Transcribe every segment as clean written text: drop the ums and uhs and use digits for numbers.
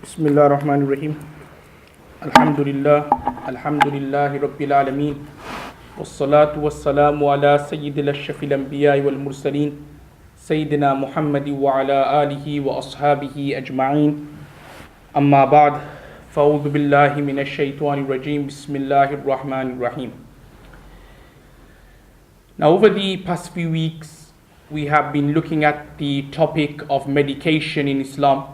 Bismillah ar-Rahman ar-Rahim. Alhamdulillah. Alhamdulillahi Rabbil Alameen. Wassalatu wassalamu ala Sayyidil Ashafil Anbiya wal Mursaleen. Sayyidina Muhammadi wa ala alihi wa ashabihi ajma'een. Amma ba'd. Fa'udhu billahi minash shaitanir rajim. Bismillahir Rahmanir Rahim. Now, over the past few weeks, we have been looking at the topic of medication in Islam.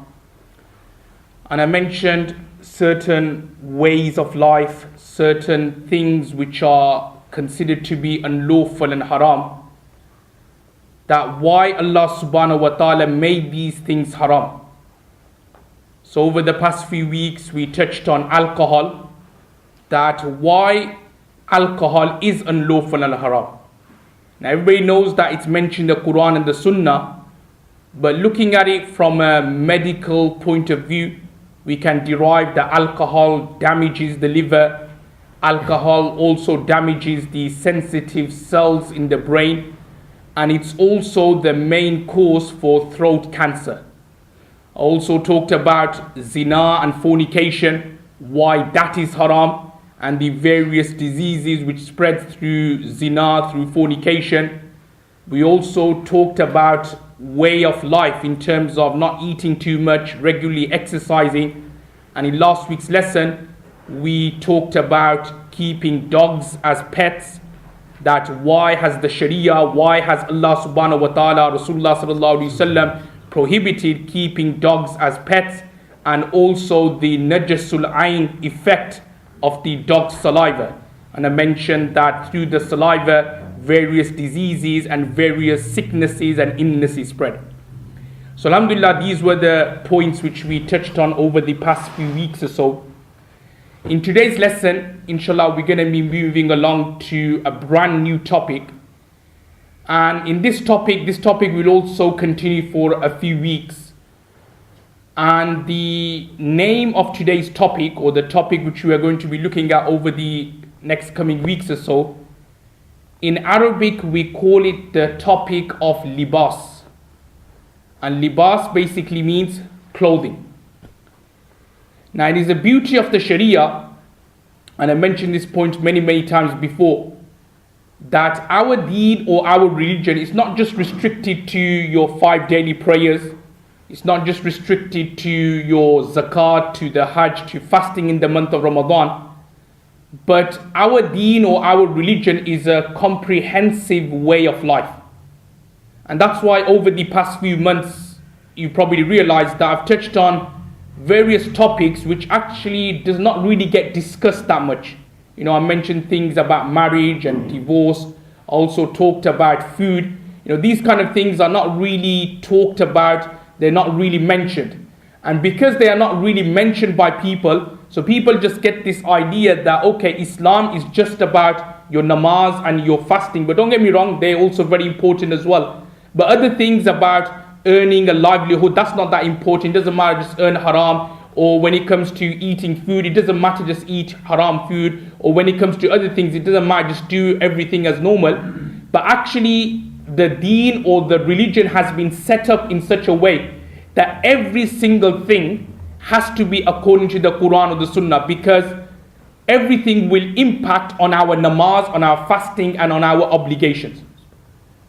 And I mentioned certain ways of life, certain things which are considered to be unlawful and haram. That why Allah subhanahu wa ta'ala made these things haram. So over the past few weeks, we touched on alcohol. That why alcohol is unlawful and haram. Now everybody knows that it's mentioned in the Quran and the Sunnah. But looking at it from a medical point of view, we can derive that alcohol damages the liver. Alcohol also damages the sensitive cells in the brain. And it's also the main cause for throat cancer. I also talked about zina and fornication, why that is haram, and the various diseases which spread through zina, through fornication. We also talked about way of life in terms of not eating too much, regularly exercising. And in last week's lesson, we talked about keeping dogs as pets. That why has the Sharia, why has Allah subhanahu wa ta'ala, Rasulullah sallallahu alaihi wasallam prohibited keeping dogs as pets, and also the najasul ayn effect of the dog's saliva. And I mentioned that through the saliva, various diseases and various sicknesses and illnesses spread. So alhamdulillah, these were the points which we touched on over the past few weeks or so. In today's lesson, inshallah, we're going to be moving along to a brand new topic. And in this topic will also continue for a few weeks. And the name of today's topic, or the topic which we are going to be looking at over the next coming weeks or so, in Arabic we call it the topic of libas. And libas basically means clothing. Now it is the beauty of the Sharia, and I mentioned this point many times before, that our deen or our religion is not just restricted to your 5 daily prayers. It's not just restricted to your zakat, to the hajj, to fasting in the month of Ramadan. But our deen or our religion is a comprehensive way of life. And that's why over the past few months, you probably realized that I've touched on various topics which actually does not really get discussed that much. You know, I mentioned things about marriage and divorce. I also talked about food. You know, these kind of things are not really talked about. They're not really mentioned. And because they are not really mentioned by people, so people just get this idea that, okay, Islam is just about your namaz and your fasting. But don't get me wrong, they're also very important as well. But other things about earning a livelihood, that's not that important. It doesn't matter, just earn haram. Or when it comes to eating food, it doesn't matter, just eat haram food. Or when it comes to other things, it doesn't matter, just do everything as normal. But actually, the deen or the religion has been set up in such a way that every single thing has to be according to the Quran or the Sunnah, because everything will impact on our namaz, on our fasting, and on our obligations.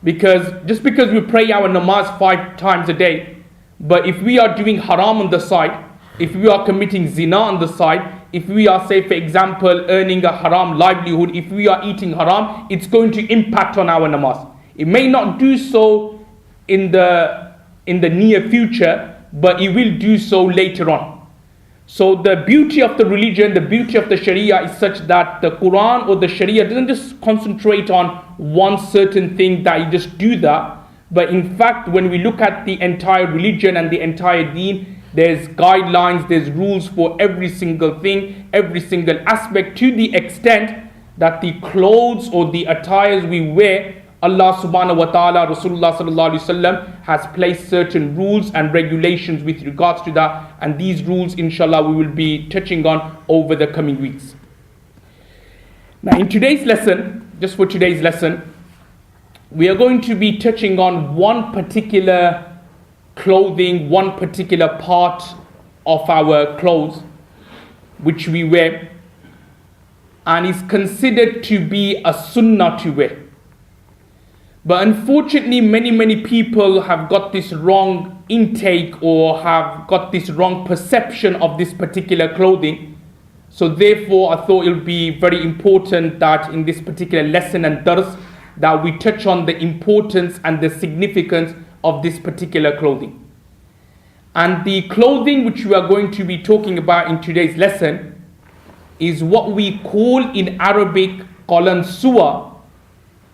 Because just because we pray our namaz 5 times a day, but if we are doing haram on the side, if we are committing zina on the side, if we are, say for example, earning a haram livelihood, if we are eating haram, it's going to impact on our namaz. It may not do so in the near future, but it will do so later on. So the beauty of the religion, the beauty of the Sharia is such that the Quran or the Sharia doesn't just concentrate on one certain thing that you just do that. But in fact, when we look at the entire religion and the entire deen, there's guidelines, there's rules for every single thing, every single aspect, to the extent that the clothes or the attires we wear, Allah subhanahu wa ta'ala, Rasulullah sallallahu alaihi wasallam has placed certain rules and regulations with regards to that. And these rules, inshallah, we will be touching on over the coming weeks. Now in today's lesson, just for today's lesson, we are going to be touching on one particular clothing, one particular part of our clothes which we wear, and is considered to be a sunnah to wear. But unfortunately, many people have got this wrong intake or have got this wrong perception of this particular clothing. So therefore, I thought it would be very important that in this particular lesson and dars, that we touch on the importance and the significance of this particular clothing. And the clothing which we are going to be talking about in today's lesson is what we call in Arabic qalansuwa,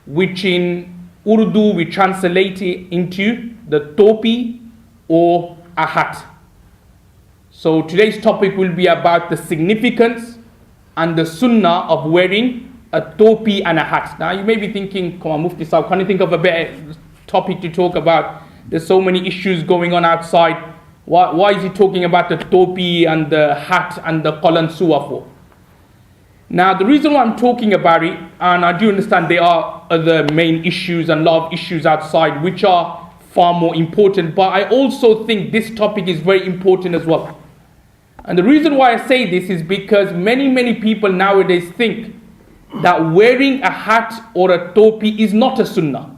which in Urdu we translate it into the topi or a hat. So today's topic will be about the significance and the sunnah of wearing a topi and a hat. Now you may be thinking, come on Mufti Sahib, can you think of a better topic to talk about? There's so many issues going on outside. Why is he talking about the topi and the hat and the qalansuwa for? Now the reason why I'm talking about it, and I do understand there are other main issues and a lot of issues outside which are far more important, but I also think this topic is very important as well. And the reason why I say this is because many people nowadays think that wearing a hat or a topi is not a sunnah.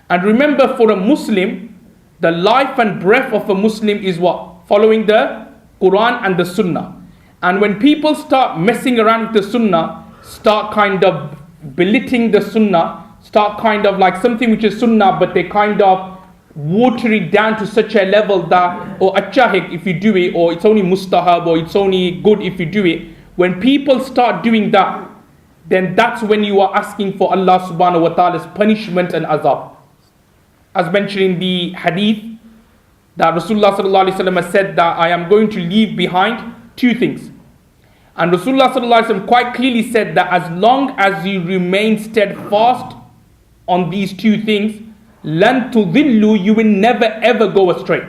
And remember, for a Muslim, the life and breath of a Muslim is what? Following the Quran and the Sunnah. And when people start messing around with the Sunnah, start kind of belittling the Sunnah, start kind of like something which is Sunnah, but they kind of water it down to such a level that, or achahik if you do it, or it's only mustahab, or it's only good if you do it. When people start doing that, then that's when you are asking for Allah subhanahu wa ta'ala's punishment and azab. As mentioned in the hadith, that Rasulullah sallallahu alaihi wasallam has said that I am going to leave behind two things. And Rasulullah sallallahu alaihi wasallam quite clearly said that as long as you remain steadfast on these two things, lan tudillu, you will never ever go astray.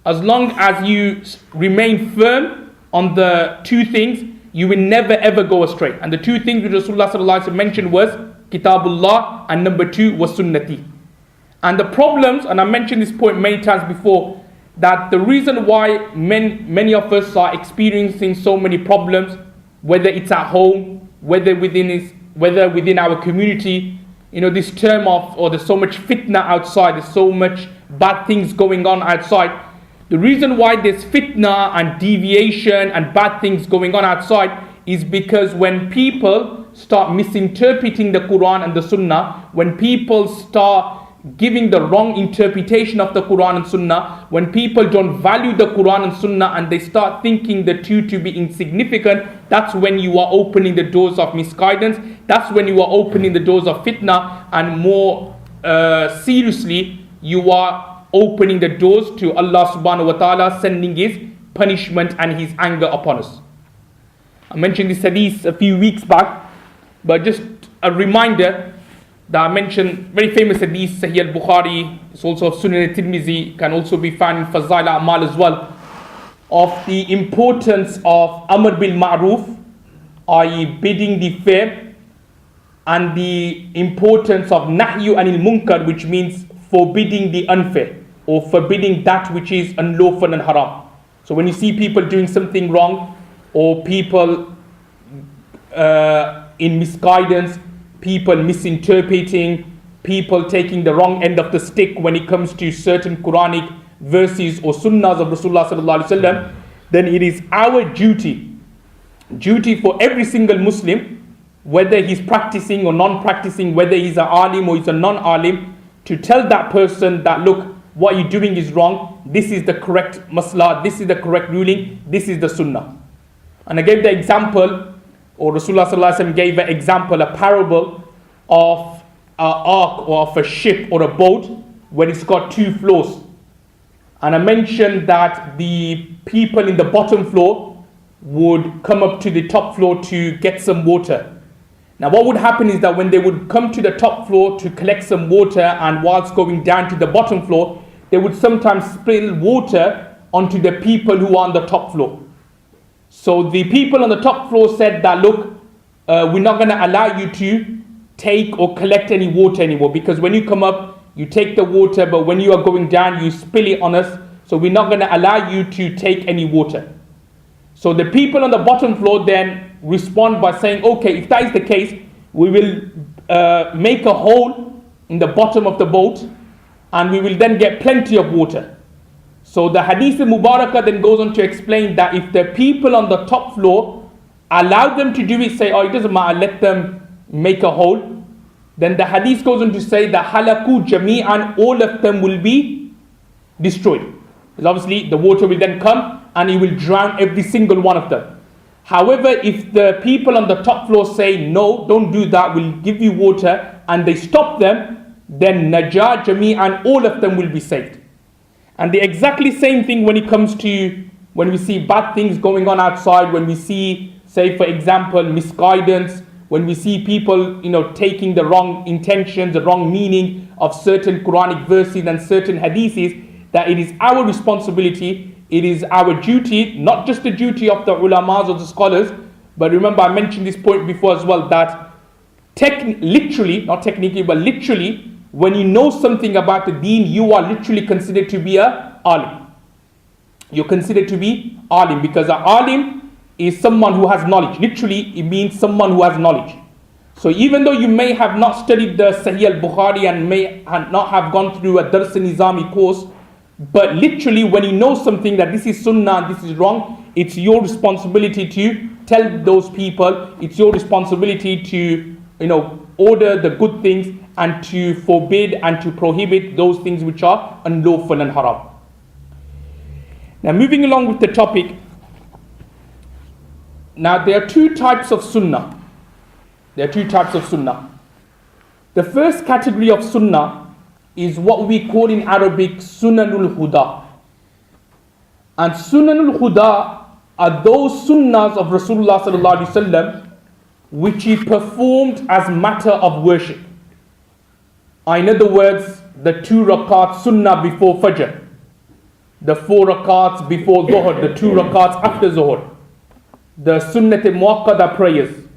As long as you remain firm on the two things, you will never ever go astray. And the two things which Rasulullah sallallahu alaihi wasallam mentioned was Kitabullah, and number two was Sunnati. And the problems, and I mentioned this point many times before, that the reason why many of us are experiencing so many problems, whether it's at home, whether within our community, this term of, or there's so much fitna outside, there's so much bad things going on outside. The reason why there's fitna and deviation and bad things going on outside is because when people start misinterpreting the Quran and the Sunnah, when people start giving the wrong interpretation of the Quran and Sunnah, when people don't value the Quran and Sunnah and they start thinking the two to be insignificant, that's when you are opening the doors of misguidance, that's when you are opening the doors of fitna, and more seriously, you are opening the doors to Allah subhanahu wa ta'ala sending His punishment and His anger upon us. I mentioned this hadith a few weeks back, but just a reminder that I mentioned, very famous hadith, Sahih al-Bukhari, it's also Sunan al-Tirmizi, can also be found in Fazail al-A'mal as well, of the importance of Amr bil Ma'ruf, i.e. bidding the fair, and the importance of Nahyu anil Munkar, which means forbidding the unfair, or forbidding that which is unlawful and haram. So when you see people doing something wrong, or people in misguidance, people misinterpreting, people taking the wrong end of the stick when it comes to certain Quranic verses or sunnahs of Rasulullah sallallahu alaihi wasallam, then it is our duty for every single Muslim, whether he's practicing or non-practicing, whether he's an alim or he's a non-alim, to tell that person that, look, what you're doing is wrong, this is the correct maslah, this is the correct ruling, this is the sunnah. And I gave the example, or Rasulullah sallallahu alaihi wasallam gave an example, a parable of an ark or of a ship or a boat where it's got two floors. And I mentioned that the people in the bottom floor would come up to the top floor to get some water. Now what would happen is that when they would come to the top floor to collect some water, and whilst going down to the bottom floor, they would sometimes spill water onto the people who are on the top floor. So the people on the top floor said that, look, we're not going to allow you to take or collect any water anymore, because when you come up, you take the water, but when you are going down, you spill it on us. so we're not going to allow you to take any water. So the people on the bottom floor then respond by saying, okay, if that is the case, we will make a hole in the bottom of the boat and we will then get plenty of water. So the Hadith Mubarakah then goes on to explain that if the people on the top floor allow them to do it, say, oh, it doesn't matter, let them make a hole, then the Hadith goes on to say that halaku jami'an, all of them will be destroyed. Because obviously the water will then come and it will drown every single one of them. However, if the people on the top floor say, no, don't do that, we'll give you water, and they stop them, then najah jami'an, all of them will be saved. And the exactly same thing when it comes to when we see bad things going on outside, when we see, say for example, misguidance, when we see people, taking the wrong intentions, the wrong meaning of certain Quranic verses and certain hadiths, that it is our responsibility, it is our duty, not just the duty of the ulamas or the scholars, but remember I mentioned this point before as well, that literally, not technically, but literally, when you know something about the deen, you are literally considered to be a alim. You're considered to be alim, because an alim is someone who has knowledge. Literally, it means someone who has knowledge. So even though you may have not studied the Sahih al-Bukhari and may not have gone through a Dars Nizami course, but literally when you know something that this is sunnah and this is wrong, it's your responsibility to tell those people, it's your responsibility to order the good things and to forbid and to prohibit those things which are unlawful and haram. Now moving along with the topic, now there are two types of sunnah. The first category of sunnah is what we call in Arabic Sunanul Huda. And Sunanul Huda are those sunnahs of Rasulullah sallallahu alaihi wasallam which he performed as matter of worship. In other words, the 2 rakats sunnah before Fajr, the 4 rakats before Zuhr, the 2 rakats after Zuhr, the Sunnat Muakkada prayers.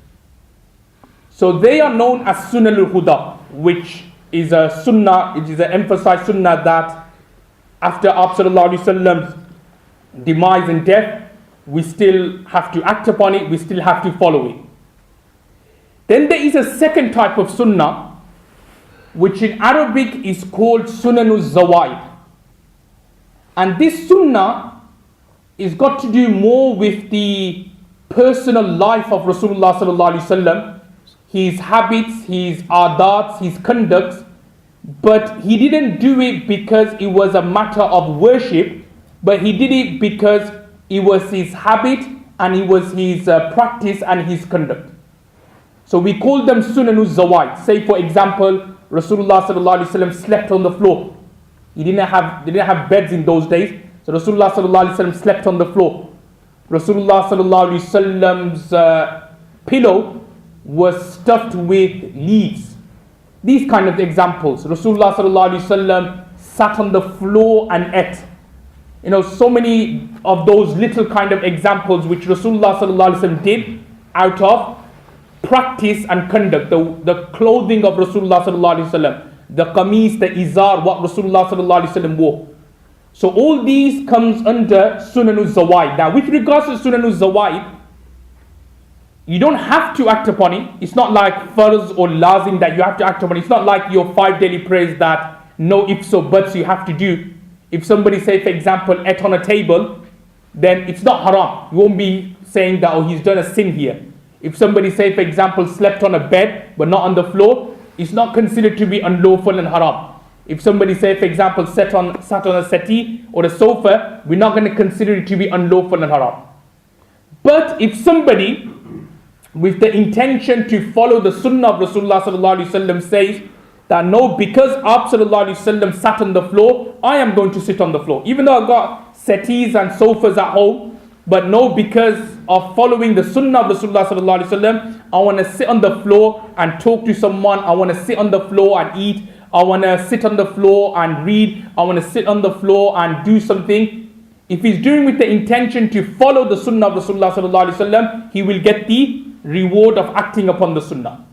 So they are known as Sunanul Huda, which is a sunnah, it is an emphasized sunnah that after Sallallahu Alaihi Wasallam's demise and death, we still have to act upon it, we still have to follow it. Then there is a second type of sunnah, which in Arabic is called Sunanul Zawaid. And this sunnah is got to do more with the personal life of Rasulullah Sallallahu Alaihi Wasallam, his habits, his adats, his conducts, but he didn't do it because it was a matter of worship, but he did it because it was his habit and it was his practice and his conduct. So we call them Sunanul Zawaid. Say for example, Rasulullah Sallallahu Alaihi Wasallam slept on the floor. They didn't have beds in those days, so Rasulullah Sallallahu Alaihi Wasallam slept on the floor. Rasulullah Sallallahu Alaihi Wasallam's pillow was stuffed with leaves. These kind of examples. Rasulullah Sallallahu Alaihi Wasallam sat on the floor and ate. So many of those little kind of examples which Rasulullah Sallallahu Alaihi Wasallam did out of practice and conduct. The clothing of Rasulullah Sallallahu Alaihi Wasallam, the qamis, the izar, what Rasulullah Sallallahu Alaihi Wasallam wore. So all these comes under Sunanul Zawaid. Now with regards to Sunanul Zawaid, you don't have to act upon it. It's not like farz or lazim that you have to act upon it. It's not like your 5 daily prayers that no ifs or buts you have to do. If somebody, say for example, ate on a table, then it's not haram. You won't be saying that, oh, he's done a sin here. If somebody, say for example, slept on a bed but not on the floor, it's not considered to be unlawful and haram. If somebody, say for example, sat on a settee or a sofa, we're not going to consider it to be unlawful and haram. But if somebody with the intention to follow the sunnah of Rasulullah Sallallahu Alaihi Wasallam says that no, because Ab Sallallahu Alaihi Wasallam sat on the floor, I am going to sit on the floor. Even though I've got settees and sofas at home, but no, because of following the sunnah of Rasulullah Sallallahu Alaihi Wasallam, I want to sit on the floor and talk to someone. I want to sit on the floor and eat. I want to sit on the floor and read. I want to sit on the floor and do something. If he's doing with the intention to follow the sunnah of Rasulullah Sallallahu Alaihi Wasallam, he will get the reward of acting upon the sunnah.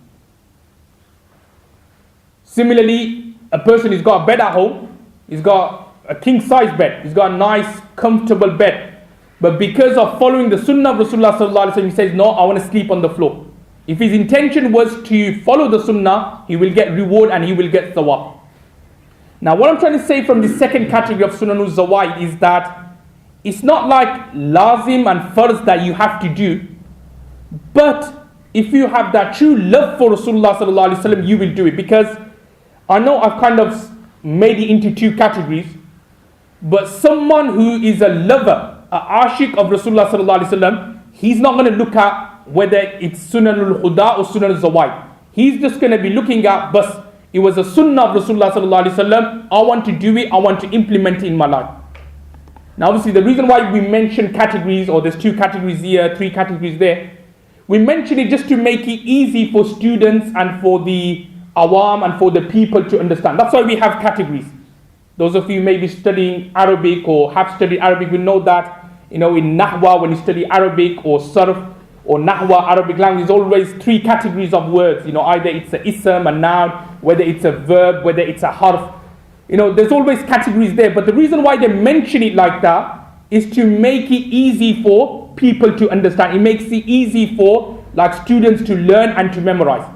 Similarly, a person who's got a bed at home, he's got a king size bed. He's got a nice, comfortable bed. But because of following the sunnah of Rasulullah sallallahu alaihi wasallam, he says, no, I want to sleep on the floor. If his intention was to follow the sunnah, he will get reward and he will get thawab. Now, what I'm trying to say from the second category of sunanul zawaid is that it's not like lazim and farz that you have to do, but if you have that true love for Rasulullah sallallahu alaihi wasallam, you will do it. Because I know I've kind of made it into two categories, but someone who is a lover, a ashik of Rasulullah sallallahu alaihi wasallam, he's not going to look at whether it's sunanul huda or sunanul zawaid. He's just going to be looking at, bas, it was a sunnah of Rasulullah sallallahu alaihi wasallam, I want to do it, I want to implement it in my life. Now obviously the reason why we mention categories, or there's two categories here, three categories there, we mention it just to make it easy for students and for the awam and for the people to understand. That's why we have categories. Those of you maybe studying Arabic or have studied Arabic will know that, in Nahwa, when you study Arabic or Sarf or Nahwa, Arabic language, there's always three categories of words. Either it's a ism, a noun, whether it's a verb, whether it's a harf. There's always categories there. But the reason why they mention it like that is to make it easy for people to understand. It makes it easy for students to learn and to memorize.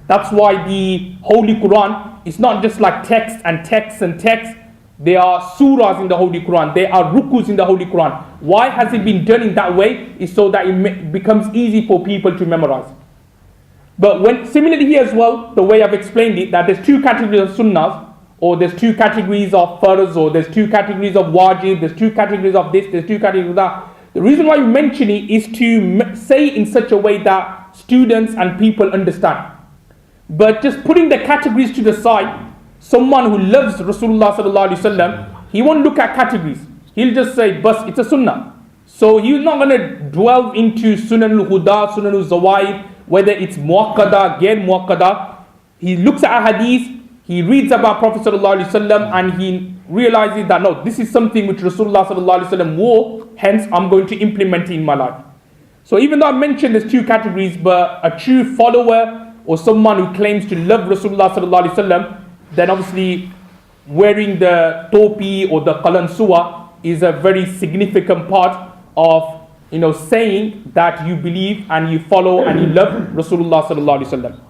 That's why the Holy Quran is not just like text and text and text. There are surahs in the Holy Quran. There are rukus in the Holy Quran. Why has it been done in that way? Is so that it becomes easy for people to memorize. But similarly here as well, the way I've explained it, that there's two categories of sunnahs, or there's two categories of farz, or there's two categories of wajib, there's two categories of this, there's two categories of that. The reason why we mention it is to say in such a way that students and people understand. But just putting the categories to the side, someone who loves Rasulullah sallallahu alaihi wasallam, he won't look at categories. He'll just say, bas, it's a sunnah. So he's not going to dwell into sunanul huda, sunanul zawaid, whether it's muakkada, ghair muakkada. He looks at a hadith, he reads about Prophet sallallahu alaihi wasallam, and he realizes that no, this is something which Rasulullah sallallahu alaihi wasallam wore, hence I'm going to implement it in my life. So even though I mentioned there's two categories, but a true follower or someone who claims to love Rasulullah sallallahu alaihi wasallam, then obviously wearing the topi or the qalansuwa is a very significant part of saying that you believe and you follow and you love Rasulullah sallallahu alaihi wasallam.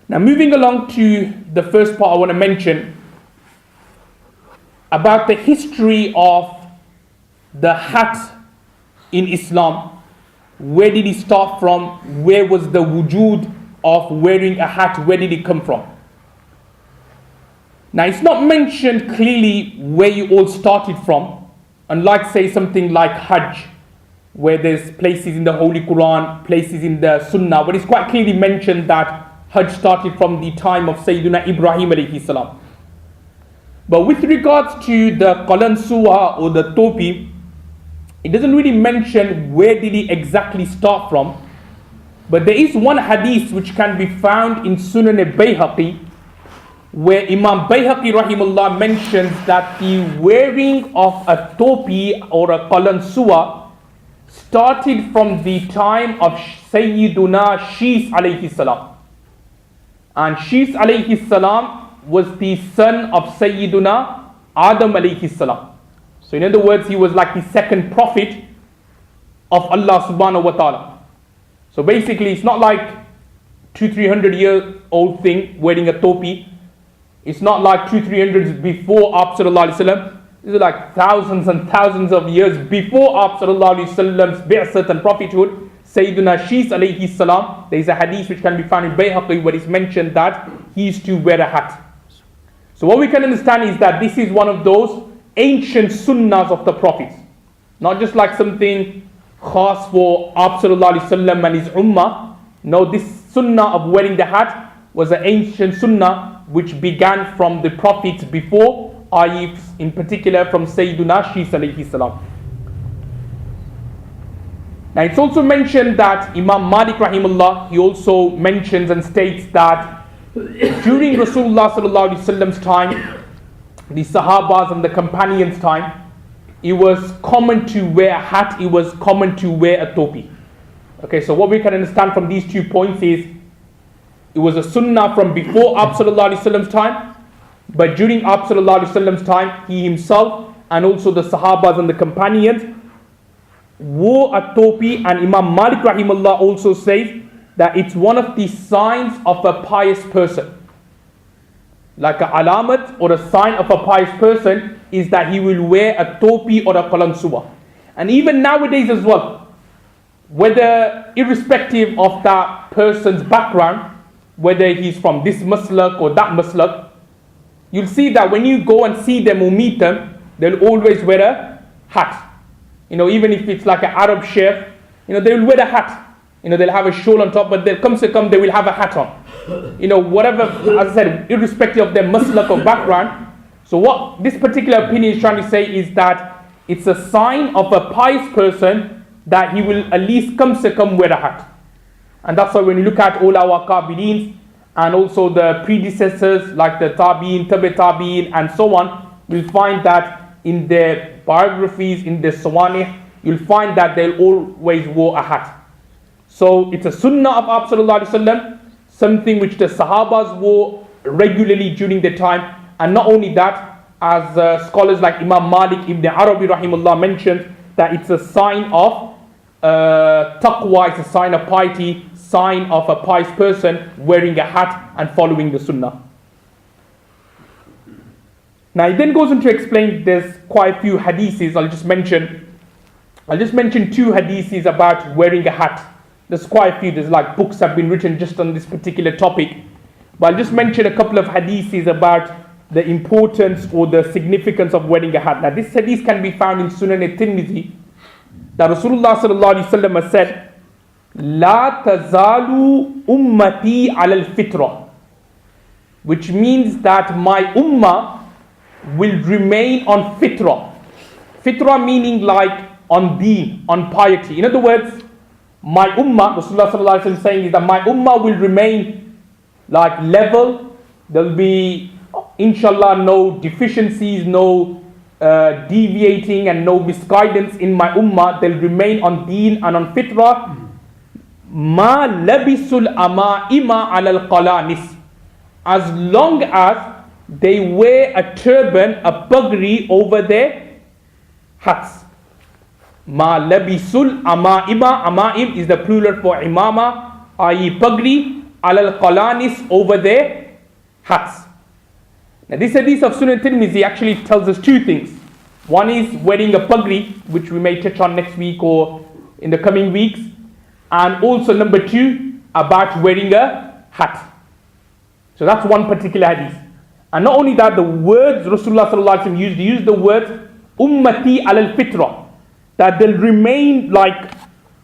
Now moving along to the first part, I want to mention about the history of the hat in Islam. Where did it start from? Where was the wujud of wearing a hat? Where did it come from? Now it's not mentioned clearly where you all started from, unlike say something like Hajj, where there's places in the Holy Quran, places in the Sunnah, where it's quite clearly mentioned that Hajj started from the time of Sayyidina Ibrahim alayhi salam. But with regards to the qalansuwa or the topi, it doesn't really mention where did it exactly start from. But there is one hadith which can be found in Sunan al-Bayhaqi, where Imam Bayhaqi rahimullah mentions that the wearing of a topi or a qalansuwa started from the time of Sayyiduna Shis alayhi salam. And Shis alayhi salam was the son of Sayyiduna Adam alayhi salam. So in other words, he was like the second prophet of Allah subhanahu wa ta'ala. So basically it's not like 200-300-year-old thing wearing a topi. It's not like 200-300 before Aap sallallahu alayhi wasallam. These are like thousands and thousands of years before Aap sallallahu alayhi wasallam's bi'sat and prophethood. Sayyiduna Shis alayhi salam, there is a hadith which can be found in Bayhaqi where it's mentioned that he used to wear a hat. So what we can understand is that this is one of those ancient sunnahs of the prophets. Not just like something khas for Aap sallallahu alayhi wasallam and his ummah. No, this sunnah of wearing the hat was an ancient sunnah which began from the prophets before, i.e. in particular from Sayyiduna Shis alayhi salam. Now it's also mentioned that Imam Malik rahimullah, he also mentions and states that during Rasulullah sallallahu alaihi wasallam's time, the Sahabas and the companions' time, it was common to wear a hat, it was common to wear a topi. Okay, so what we can understand from these 2 points is, it was a sunnah from before Aap sallallahu alaihi wasallam's time, But during Prophet ﷺ's time, he himself and also the Sahabas and the companions wore a topi, and Imam Malik rahimahullah also says that it's one of the signs of a pious person. Like a alamat or a sign of a pious person is that he will wear a topi or a qalansuwa. And even nowadays as well, whether irrespective of that person's background, whether he's from this maslak or that maslak, you'll see that when you go and see them or meet them, they'll always wear a hat. Even if it's like an Arab sheikh, they will wear a hat. They'll have a shawl on top, but they'll they will have a hat on. Whatever, as I said, irrespective of their maslak or background. So what this particular opinion is trying to say is that it's a sign of a pious person that he will at least wear a hat. And that's why when you look at all our Qabilins and also the predecessors like the Tabi'in, Tabi Tabi'in and so on, you'll find that in their biographies, in their Sawanih, you'll find that they'll always wear a hat. So it's a sunnah of Prophet ﷺ, something which the Sahabas wore regularly during their time. And not only that, as scholars like Imam Malik ibn Arabi rahimahullah mentioned, that it's a sign of taqwa, it's a sign of piety, sign of a pious person wearing a hat and following the sunnah. Now he then goes on to explain there's quite a few hadiths. I'll just mention 2 hadiths about wearing a hat. There's quite a few, there's like books have been written just on this particular topic. But I'll just mention a couple of hadiths about the importance or the significance of wearing a hat. Now this hadith can be found in Sunan al-Tirmidhi, that Rasulullah sallallahu alaihi wasallam has said, "La tazalu ummati ala al-fitra," which means that my ummah will remain on fitra. Fitra meaning like on deen, on piety. In other words, my ummah, Rasulullah sallallahu alaihi wasallam saying is that my ummah will remain like level. There'll be inshallah no deficiencies, no deviating and no misguidance in my ummah. They'll remain on deen and on fitrah. Ma labisul ama'ima ala al-qalanis, as long as they wear a turban, a pagri over their hats. Ma labisul ama'ima, ama'im is the plural for imama, i.e. pagri, ala al-qalanis, over their hats. Now this hadith of Sunan Tirmidhi actually tells us 2 things. One is wearing a pagri, which we may touch on next week or in the coming weeks. And also number 2, about wearing a hat. So that's one particular hadith. And not only that, the words Rasulullah sallallahu alaihi wasallam used, he used the word ummati al fitra, that they'll remain like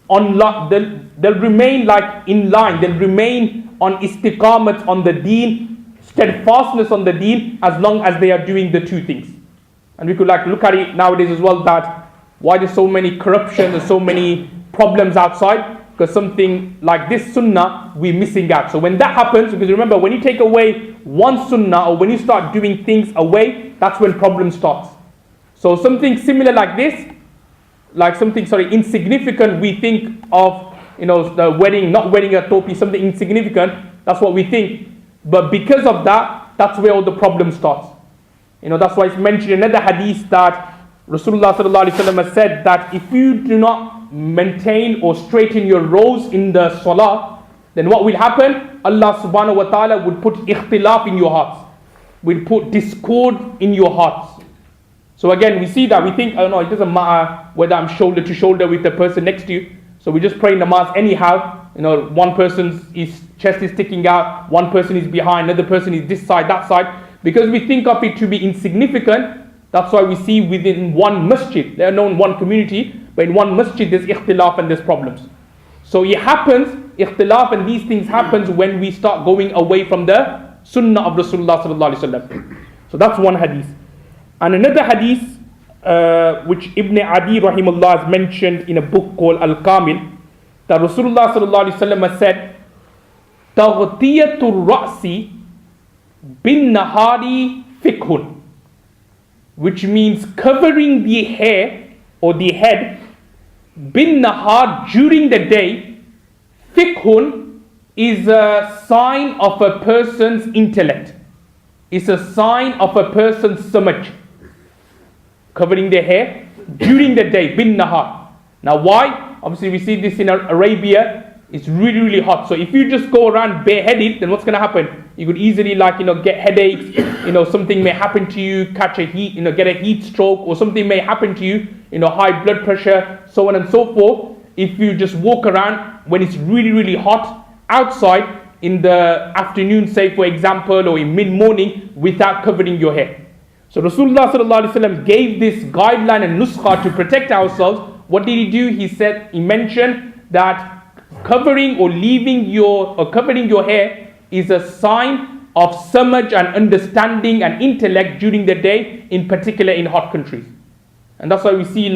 on, they'll remain like in line, they'll remain on istiqamat, on the deen, steadfastness on the deen, as long as they are doing the 2 things. And we could like look at it nowadays as well, that why there's so many corruption, there's so many problems outside, because something like this sunnah we're missing out. So when that happens, because remember, when you take away one sunnah or when you start doing things away, that's when problem starts. So something similar like this, like something insignificant, we think of, the wedding, not wearing a topi, something insignificant, that's what we think. But because of that, that's where all the problem starts. That's why it's mentioned in another hadith that Rasulullah sallallahu alaihi wasallam has said that if you do not maintain or straighten your rows in the salah, then what will happen? Allah subhanahu wa ta'ala would put ikhtilaf in your hearts, will put discord in your hearts. So again, we see that, we think, it doesn't matter whether I'm shoulder to shoulder with the person next to you, so we just pray namaz anyhow. One person's chest is sticking out, one person is behind, another person is this side, that side, because we think of it to be insignificant. That's why we see within one masjid, they are known one community, but in one masjid there's ikhtilaf and there's problems. So it happens, ikhtilaf and these things happens when we start going away from the sunnah of Rasulullah sallallahu alaihi wasallam. So that's one hadith. And another hadith, which Ibn Adi rahimahullah has mentioned in a book called Al-Kamil, that Rasulullah sallallahu alaihi wasallam has said, "Taghtiyatul ra'si bin nahari fikhun," which means covering the hair or the head bin nahar during the day. Fikhun is a sign of a person's intellect. is a sign of a person's samaj, covering their hair during the day, bin nahar. Now why? Obviously we see this in Arabia. It's really, really hot. So if you just go around bareheaded, then what's going to happen? You could easily get headaches, something may happen to you, catch a heat, get a heat stroke, or something may happen to you, high blood pressure, so on and so forth. If you just walk around when it's really, really hot outside in the afternoon, say for example, or in mid-morning without covering your hair. So Rasulullah sallallahu alaihi wasallam gave this guideline and nuskha to protect ourselves. What did he do? He mentioned that covering your hair is a sign of samaj and understanding and intellect during the day, in particular in hot countries. And that's why we see in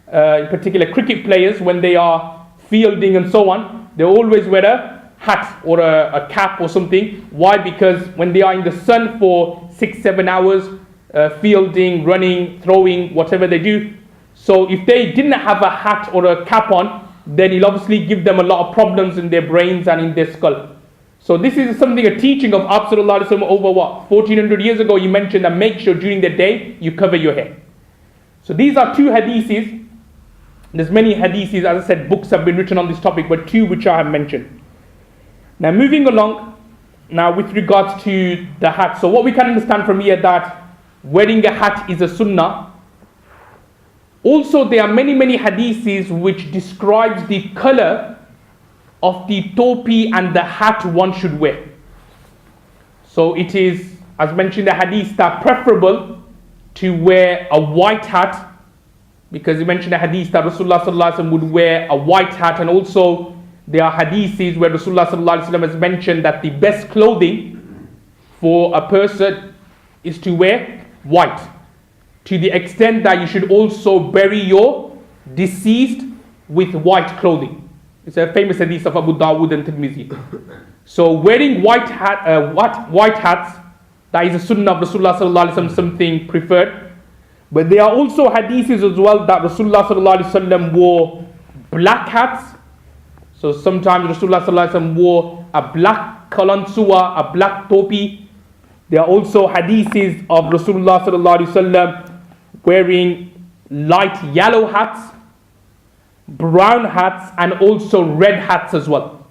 particular cricket players, when they are fielding and so on, they always wear a hat or a cap or something. Why? Because when they are in the sun for 6-7 hours, fielding, running, throwing, whatever they do. So if they didn't have a hat or a cap on, then it'll obviously give them a lot of problems in their brains and in their skull. So this is a teaching of Prophet ﷺ over 1400 years ago. He mentioned that make sure during the day you cover your hair. So these are 2 hadiths. There's many hadiths, as I said, books have been written on this topic, but 2 which I have mentioned. Now moving along, with regards to the hat. So what we can understand from here, that wearing a hat is a sunnah. Also there are many hadiths which describes the color of the topi and the hat one should wear. So it is, as mentioned in the hadith, that preferable to wear a white hat, because he mentioned a hadith that Rasulullah sallallahu alaihi wasallam would wear a white hat. And also there are hadiths where Rasulullah sallallahu alaihi wasallam has mentioned that the best clothing for a person is to wear white, to the extent that you should also bury your deceased with white clothing. It's a famous hadith of Abu Dawud and Tirmidhi. So wearing white hats, that is a sunnah of Rasulullah sallallahu alaihi wasallam, something preferred. But there are also hadiths as well that Rasulullah sallallahu alaihi wasallam wore black hats. So sometimes Rasulullah sallallahu alaihi wasallam wore a black kalansuwa, a black topi. There are also hadiths of Rasulullah sallallahu alaihi wasallam wearing light yellow hats, brown hats, and also red hats as well.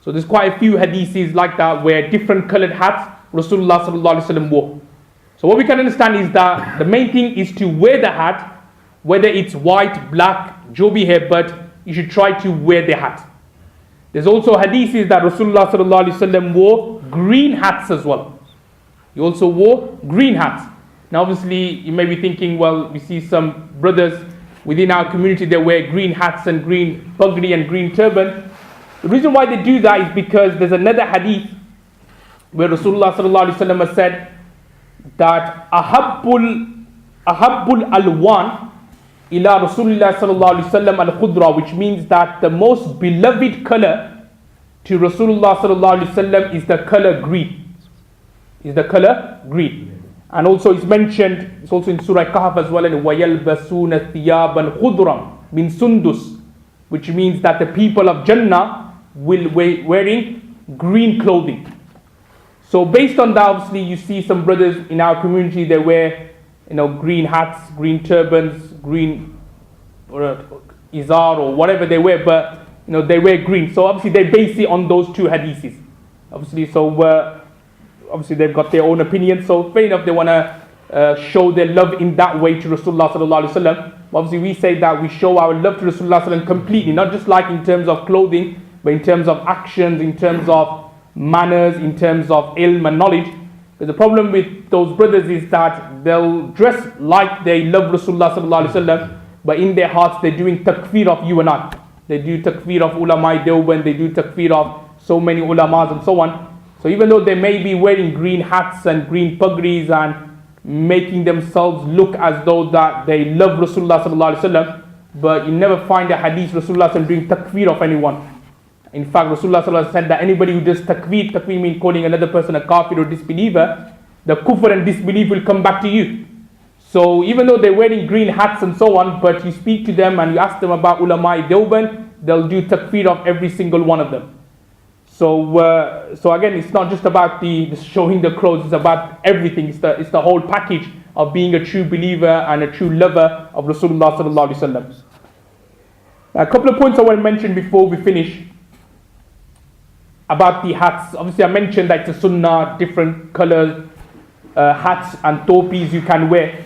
So there's quite a few hadiths like that where different colored hats Rasulullah sallallahu alaihi wasallam wore. So what we can understand is that the main thing is to wear the hat, whether it's white, black, jobi hair, but you should try to wear the hat. There's also hadiths that Rasulullah sallallahu alaihi wasallam wore green hats as well. He also wore green hats. Now obviously you may be thinking, well, we see some brothers within our community, they wear green hats and green pagri and green turban. The reason why they do that is because there's another hadith where Rasulullah sallallahu alaihi wasallam has said that ahabbul alwan ila Rasulullah sallallahu alaihi wasallam al-khudra, which means that the most beloved color to Rasulullah sallallahu alaihi wasallam is the color green. And also it's mentioned, it's also in Surah Kahf as well, in وَيَلْبَسُونَ ثِيَابًا خُضْرًا مِنْ سُنْدُسٍ, which means that the people of Jannah will wearing green clothing. So based on that, obviously you see some brothers in our community, they wear green hats, green turbans, green or izar or whatever they wear, but they wear green. So obviously they base it on those 2 hadiths. Obviously they've got their own opinion, so fair enough, they want to show their love in that way to Rasulullah sallallahu alaihi wasallam. Obviously we say that we show our love to Rasulullah sallallahu alaihi wasallam completely, not just like in terms of clothing, but in terms of actions, in terms of manners, in terms of ilm and knowledge. But the problem with those brothers is that they'll dress like they love Rasulullah sallallahu alaihi wasallam, but in their hearts they're doing takfir of you and I. They do takfir of ulama Deoband, they do takfir of so many ulamas and so on. So even though they may be wearing green hats and green pagris and making themselves look as though that they love Rasulullah sallallahu alaihi wasallam, but you never find a hadith Rasulullah sallallahu alaihi wasallam doing takfir of anyone. In fact, Rasulullah sallallahu alaihi wasallam said that anybody who does takfir means calling another person a kafir or disbeliever, the kufr and disbelief will come back to you. So even though they're wearing green hats and so on, but you speak to them and you ask them about ulama Deoband, they'll do takfir of every single one of them. So again, it's not just about the showing the clothes, it's about everything. It's the whole package of being a true believer and a true lover of Rasulullah sallallahu alaihi wasallam. A couple of points I want to mention before we finish about the hats. Obviously, I mentioned that it's a sunnah, different colors, hats and topis you can wear.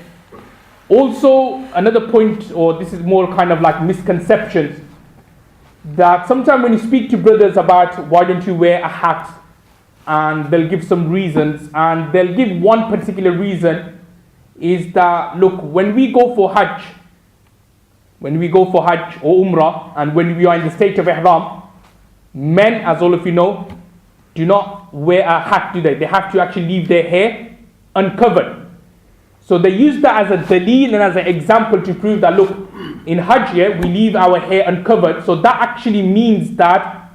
Also, another point, or this is more kind of like misconceptions, that sometimes when you speak to brothers about why don't you wear a hat, and they'll give some reasons, and they'll give one particular reason is that, look, when we go for Hajj or Umrah, and when we are in the state of Ihram, men, as all of you know, do not wear a hat, do they? They have to actually leave their hair uncovered. So they use that as a dalil and as an example to prove that, look, in Hajj, we leave our hair uncovered. So that actually means that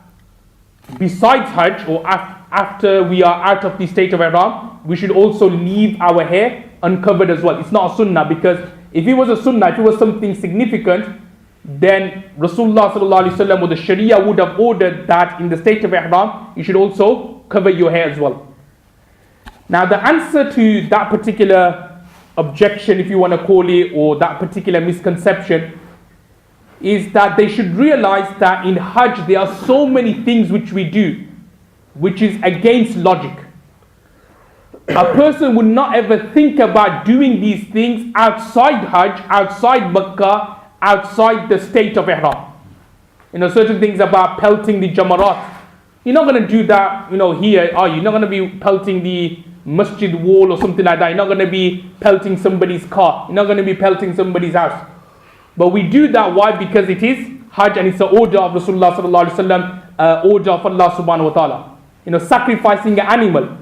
besides Hajj, or after we are out of the state of Ihram, we should also leave our hair uncovered as well. It's not a sunnah, because if it was a sunnah, if it was something significant, then Rasulullah sallallahu alaihi wasallam or the Sharia would have ordered that in the state of Ihram, you should also cover your hair as well. Now the answer to that particular objection, if you want to call it, or that particular misconception, is that they should realize that in Hajj there are so many things which we do which is against logic. A person would not ever think about doing these things outside Hajj, outside Makkah, outside the state of Ihram. Certain things about pelting the Jamarat. You're not going to do that, here, are you? You're not going to be pelting the masjid wall or something like that. You're not going to be pelting somebody's car. You're not going to be pelting somebody's house. But we do that, why? Because it is Hajj and it's an order of Rasulullah sallallahu alaihi wasallam, order of Allah subhanahu wa ta'ala. Sacrificing an animal.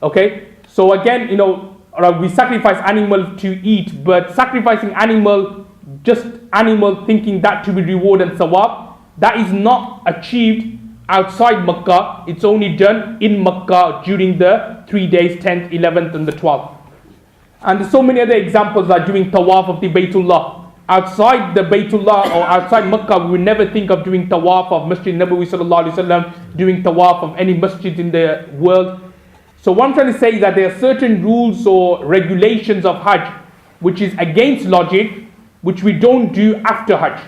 Okay? So again, we sacrifice animal to eat, but sacrificing animal, just animal thinking that to be reward and sawab, that is not achieved outside Makkah. It's only done in Makkah during the 3 days, 10th, 11th and the 12th. And there's so many other examples like doing tawaf of the Baytullah. Outside the Baytullah or outside Makkah, we would never think of doing tawaf of Masjid Nabawi sallallahu alaihi wasallam, doing tawaf of any masjid in the world. So what I'm trying to say is that there are certain rules or regulations of Hajj which is against logic, which we don't do after Hajj.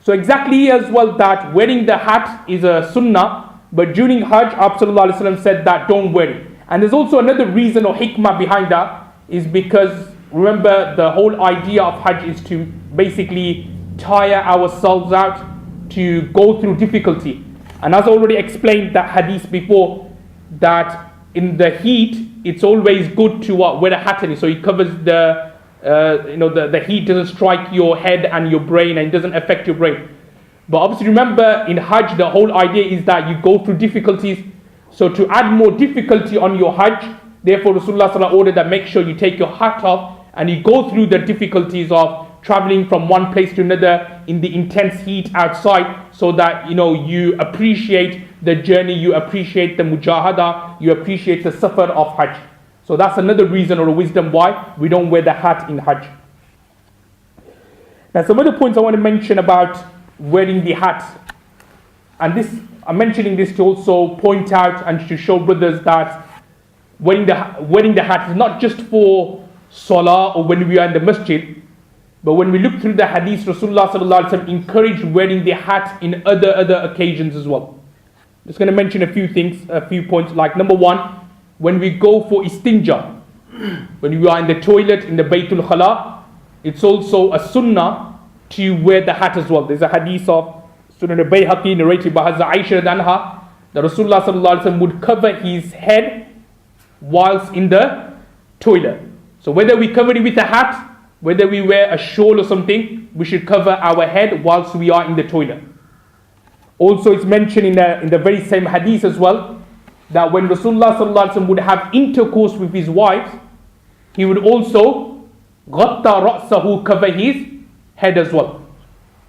So exactly as well that wearing the hat is a sunnah, but during Hajj, Prophet sallallahu alaihi wasallam said that don't wear it. And there's also another reason or hikmah behind that, is because remember the whole idea of Hajj is to basically tire ourselves out, to go through difficulty. And as I already explained that hadith before, that in the heat it's always good to wear a hat, so it covers the heat doesn't strike your head and your brain and it doesn't affect your brain. But obviously remember in Hajj the whole idea is that you go through difficulties. So to add more difficulty on your Hajj, therefore Rasulullah sallallahu ordered that make sure you take your hat off and you go through the difficulties of traveling from one place to another in the intense heat outside, so that you appreciate the journey, you appreciate the mujahada, you appreciate the safar of Hajj. So that's another reason or a wisdom why we don't wear the hat in Hajj. Now some other points I want to mention about wearing the hat, and this I'm mentioning this to also point out and to show brothers that wearing the hat is not just for salah or when we are in the masjid, but when we look through the hadith, Rasulullah sallallahu alaihi wasallam encouraged wearing the hat in other occasions as well. I'm just going to mention a few things, a few points. Like number one, when we go for istinja, when we are in the toilet in the Baytul Khala, it's also a sunnah to wear the hat as well. There's a hadith of Sunan al-Bayhaqi narrated by Hazrat Aisha anha, that Rasulullah sallallahu alaihi wasallam would cover his head whilst in the toilet. So whether we cover it with a hat, whether we wear a shawl or something, we should cover our head whilst we are in the toilet. Also it's mentioned in the very same hadith as well, that when Rasulullah sallallahu alaihi wasallam would have intercourse with his wives, he would also ghatta ra'sahu, cover his head as well.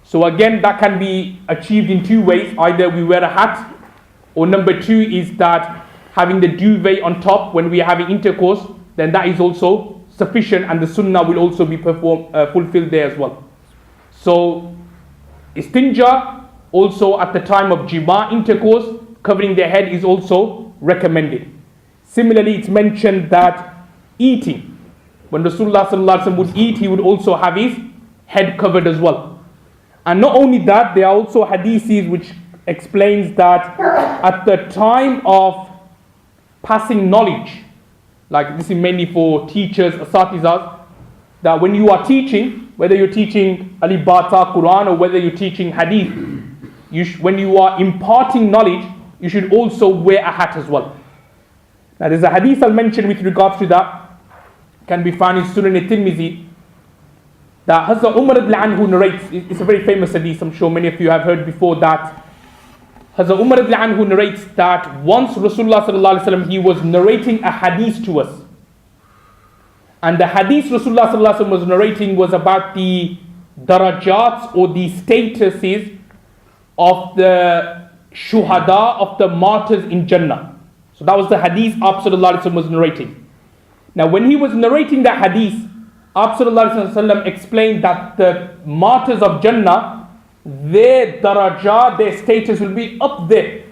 So again, that can be achieved in two ways. Either we wear a hat, or number two is that having the duvet on top when we are having intercourse, then that is also sufficient, and the sunnah will also be fulfilled there as well. So istinja also at the time of jima, intercourse, covering their head is also recommended. Similarly, it's mentioned that eating, when Rasulullah sallallahu alaihi wasallam would eat, he would also have his head covered as well. And not only that, there are also hadiths which explains that at the time of passing knowledge, like this is mainly for teachers, asatizas, that when you are teaching, whether you're teaching alibata, Quran, or whether you're teaching hadith, when you are imparting knowledge, you should also wear a hat as well. Now there's a hadith I'll mention with regards to that, can be found in Sunan al-Tirmidhi, that Hazrat Umar ibn Anhu narrates. It's a very famous hadith, I'm sure many of you have heard before, that Hazrat Umar ibn Anhu narrates that once Rasulullah sallallahu alaihi wasallam, he was narrating a hadith to us. And the hadith Rasulullah sallallahu alaihi wasallam was narrating was about the darajats, or the statuses of the shuhada, of the martyrs in Jannah. So that was the hadith Abu sallallahu alaihi wasallam was narrating. Now when he was narrating that hadith, Abu sallallahu alaihi wasallam explained that the martyrs of Jannah, their darajah, their status will be up there.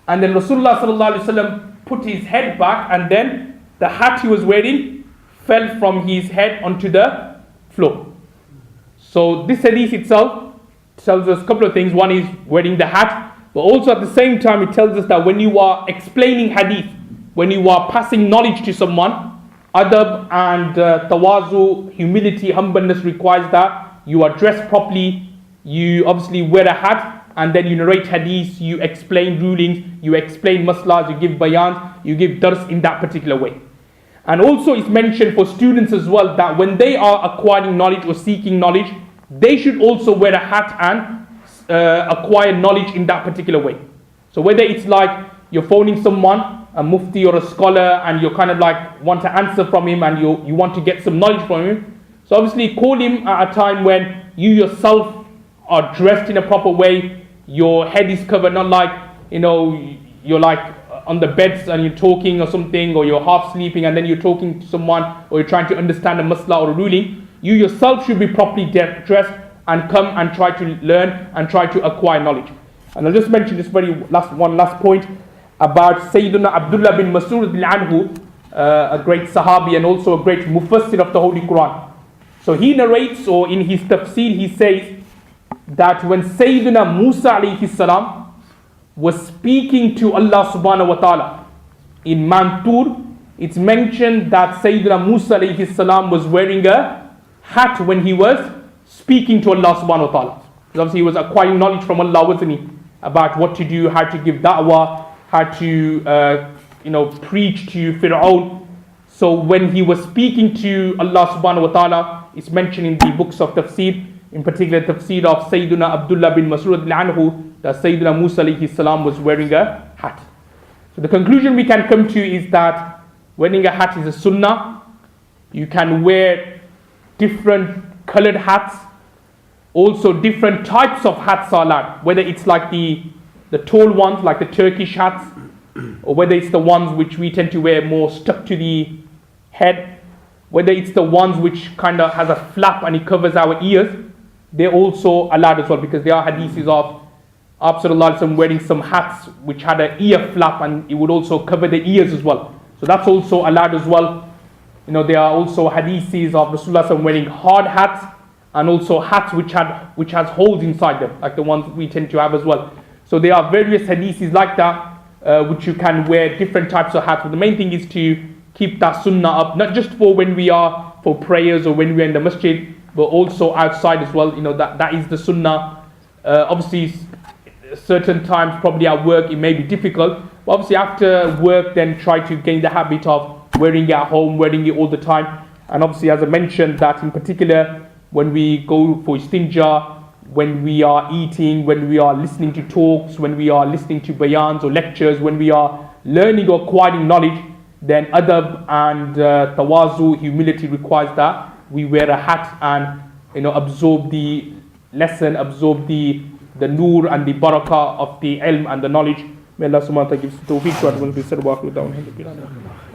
And then Rasulullah sallallahu alaihi wasallam put his head back, and then the hat he was wearing fell from his head onto the floor. So this hadith itself tells us a couple of things. One is wearing the hat, but also at the same time it tells us that when you are explaining hadith, when you are passing knowledge to someone, adab and tawazu, humility, humbleness requires that you are dressed properly, you obviously wear a hat, and then you narrate hadith, you explain rulings, you explain maslas, you give bayans, you give dars in that particular way. And also it's mentioned for students as well that when they are acquiring knowledge or seeking knowledge, they should also wear a hat and acquire knowledge in that particular way. So whether it's like you're phoning someone, a mufti or a scholar, and you kind of like want to answer from him, and you want to get some knowledge from him, so obviously call him at a time when you yourself are dressed in a proper way, your head is covered, not like, you're like on the beds and you're talking or something, or you're half sleeping and then you're talking to someone, or you're trying to understand a masla or a ruling. You yourself should be properly dressed and come and try to learn and try to acquire knowledge. And I'll just mention this one last point about Sayyidina Abdullah bin Mas'ud anhu, a great sahabi and also a great mufassir of the Holy Quran. So he narrates, or in his tafsir he says, that when Sayyidina Musa alayhi salam was speaking to Allah subhanahu wa ta'ala in Mantur, it's mentioned that Sayyidina Musa alayhi salam was wearing a hat when he was speaking to Allah subhanahu wa ta'ala. Because obviously he was acquiring knowledge from Allah, wasn't he? About what to do, how to give da'wah, how to preach to Fir'aun. So when he was speaking to Allah subhanahu wa ta'ala, it's mentioned in the books of tafsir, in particular tafsir of Sayyidina Abdullah bin Mas'ud anhu, that Sayyidina Musa alayhi salam was wearing a hat. So the conclusion we can come to is that wearing a hat is a sunnah. You can wear different colored hats. Also different types of hats are allowed, whether it's like the tall ones, like the Turkish hats, or whether it's the ones which we tend to wear more stuck to the head, whether it's the ones which kind of has a flap and it covers our ears. They're also allowed as well, because there are hadiths of Abu sallallahu alaihi wasallam wearing some hats which had an ear flap and it would also cover the ears as well. So that's also allowed as well. There are also hadiths of Rasulullah sallallahu alaihi wasallam wearing hard hats, and also hats which has holes inside them, like the ones we tend to have as well. So there are various hadiths like that, which you can wear different types of hats. But the main thing is to keep that sunnah up, not just for when we are for prayers or when we are in the masjid, but also outside as well. That is the sunnah. Obviously, certain times, probably at work, it may be difficult. But obviously, after work, then try to gain the habit of wearing it at home, wearing it all the time. And obviously, as I mentioned, that in particular, when we go for istinja, when we are eating, when we are listening to talks, when we are listening to bayans or lectures, when we are learning or acquiring knowledge, then adab and tawazu, humility requires that we wear a hat and absorb the lesson, absorb the nur and the barakah of the ilm and the knowledge. May Allah subhanahu wa ta'ala give us tawfiq to what we said.